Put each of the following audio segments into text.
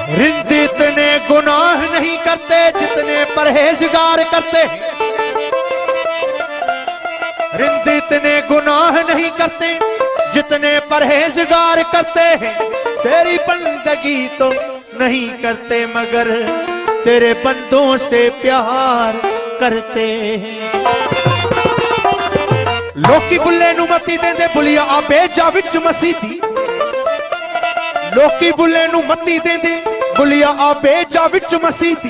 रिंद इतने गुनाह नहीं करते जितने परहेजगार करते हैं। रिंद इतने गुनाह नहीं करते जितने परहेजगार करते हैं। तेरी बंदगी तो नहीं करते मगर तेरे बंदों से प्यार करते हैं। लोकी बुल्ले नू मती देंदे बुलिया आबे जा विच मसी थी। लोकी बुल्ले नू मती देंदे बुलिया आबे जा विच मसी थी।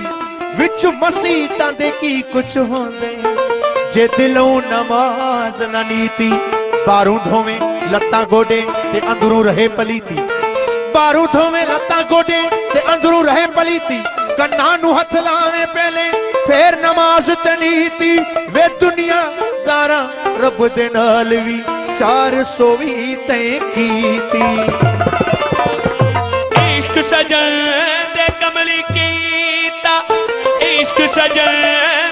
विच मसीतां दे की कुछ होंदे जे दिलों नमाज ना नीती। बारू धोवे लत्तां गोडे ते अंदरों रहे पलीती। बारू धोवे लत्तां गोडे ते अंदरों रहे पलीती। कन्ना नू हथ लावे पहले फिर नमाज ते नीती। वे दुनिया दारा रब दे नाल वी 400 भी तैं कीती। इश्क सजन दे कमली कीता। इश्क सजन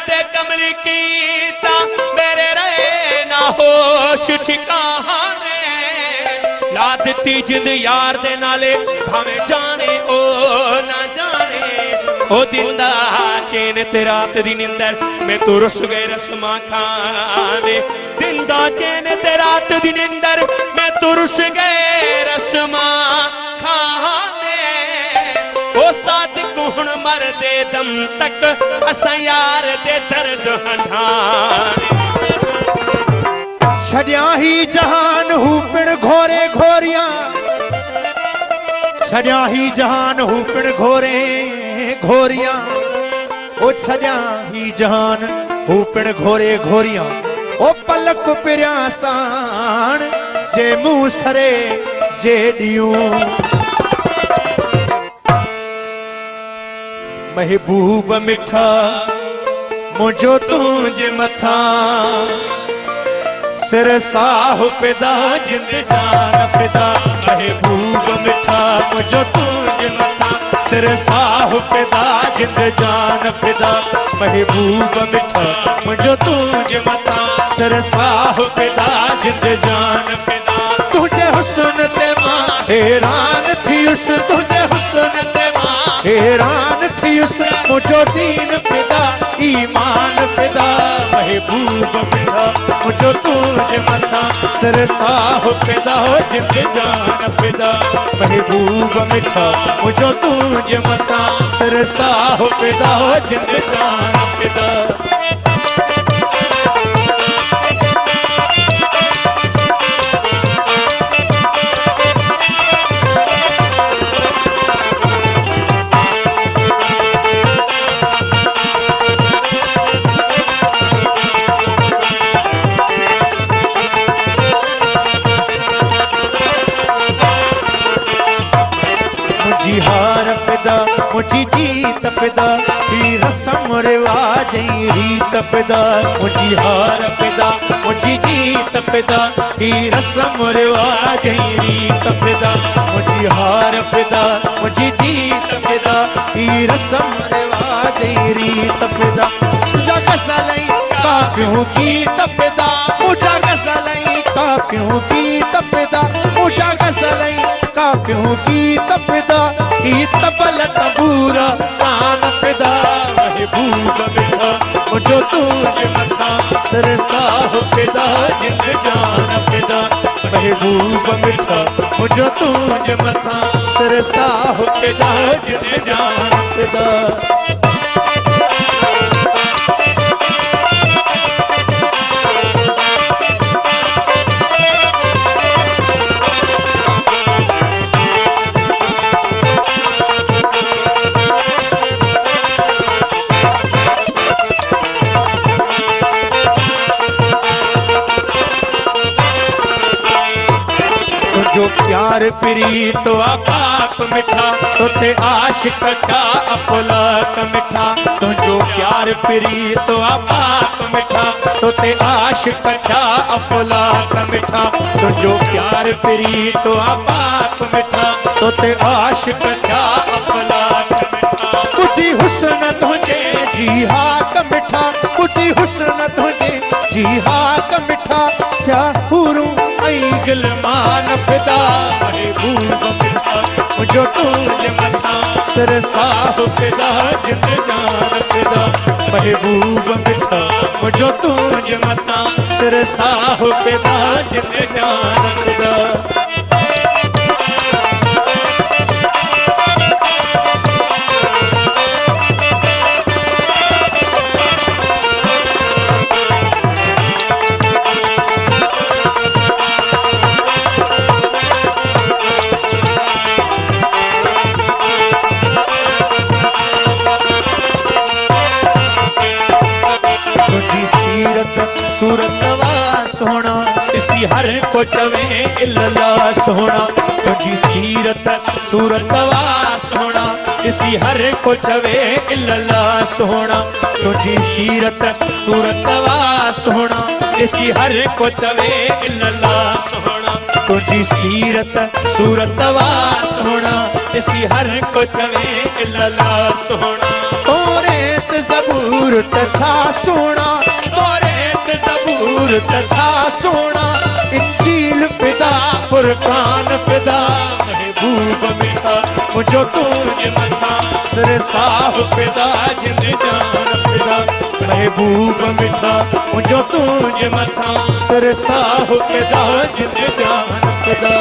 दे कमली कीता। मेरे रहे ना होश ठिकाने। ला दिती जिंद यार दे नाले भावे जाने ओ ना जाने। ओ दिंदा चैन ते रात दी निंदर मैं तो रुस गए रस्मा खाने। दिंदा चैन ते रात दी निंदर मैं तो रुस गए रस्मा खाने। ओ सादिक हुण मर दे दम तक असा यार दे दर्द हंढाने। छड़िया ही जहान हूपिण घोरे घोरियां। छड़िया ही जहान हूपिण घोरे घोरियां। ओ छड़िया ही जहान हूपिण घोरे घोरियां। ओ पलक पिरिया साण जे मुंह सरे जेडियूं। महबूब मिठा मुझो तुझ मथा। सिर साह पिदा जिंद जान पिदा। महबूब मिठा मुझो तुझ मथा। सिर साह पिदा जिंद जान पिदा। महबूब मिठा मुझो तुझ मथा। सिर साह पिदा जिंद जान पिदा। तुझे हुस्न ते मां हैरान थी उस। तुझे हुस्न ते मां हैरान थी उस। मुझो दीन पिदा ईमान पिदा। महबूब मिठा मुझो तुझ मथा। सिर साह पिदा जिंद जान पिदा। महबूब मिठा मुझो तुझ मथा। सिर साह पिदा जिंद जान पिदा। मुझी हार पिदा मुझी जीत पिदा। ही रस्म रिवाज रीत पिदा। मुझी हार पिदा मुझी जीत पिदा। ही रस्म रिवाज रीत पिदा। मुझी हार पिदा मुझी जीत पिदा। ही रस्म रिवाज रीत पिदा। मुझा गसलई काफियों की तपिदा। मुझा गसलई काफियों की तपिदा। मुझा गसलई काफियों की तपिदा। की तबल तबूरा तान पिदा। महबूब मिठा मुझो तुझ मथा। सिर साह पिदा जिंद जान पिदा। महबूब मिठा मुझो तुझ मथा। सिर साह पिदा जिंद जान पिदा। जो प्यार प्री तो आपाक मिठा। तो ते आशिक क्या अपुलाक मिठा। तो जो प्यार प्री तो आपाक मिठा। तो ते आशिक क्या अपुलाक मिठा। तो जो प्यार प्री तो आपाक मिठा। तो ते आशिक क्या अपुलाक मिठा। बुद्धि हुस्न तुझे जी हाक मिठा। बुद्धि हुस्न तुझे जी हाक मिठा। क्या हुरू गिलमान फिदा। महबूब मिठा मुझो तुझ मथा। सिर साह पिदा जिंद जान पिदा महबूब मिठा मुझो तुझ मथा सिर साह पिदा जिंद जान पिदा सूरत वा सोना इसी हर को चवे इल्ला सोना तुझी सीरत सूरत वा सोना इसी हर को चवे इल्ला सोना तुझी सीरत सूरत वा सोना इसी हर को चवे इल्ला सोना तुझी सीरत सूरत वा सोना इसी हर को चवे इल्ला सोना तोरे ज़बूर तछा सोना तोरे ज़बूर तछा सोना इंजील पिदा फुरकान पिदा महबूब मिठा मुझो तुझ मथा सिर साह पिदा जिंद जान पिदा महबूब मिठा मुझो तुझ मथा सिर साह पिदा जिंद जान पिदा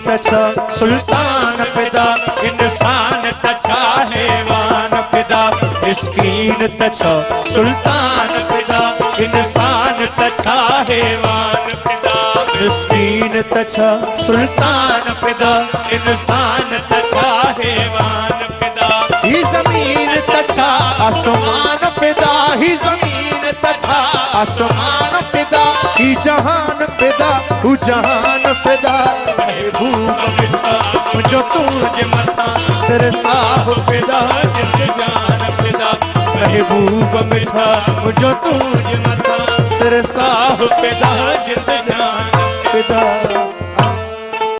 तछा सुल्तान पिदा इंसान तछा हैवान पिदा मिस्कीन तछा सुल्तान पिदा इंसान तछा हैवान पिदा मिस्कीन तछा सुल्तान पिदा इंसान तछा हैवान पिदा ही जमीन तछा आसमान पिदा ही जमीन तछा आसमान पिदा ही जहान पिदा हु जहान पिदा महबूब मिठा मुझो तुझ मथा सिर साह पिदा जिंद जान पिदा महबूब मिठा मुझो तुझ मथा सिर साह पिदा जिंद जान पिदा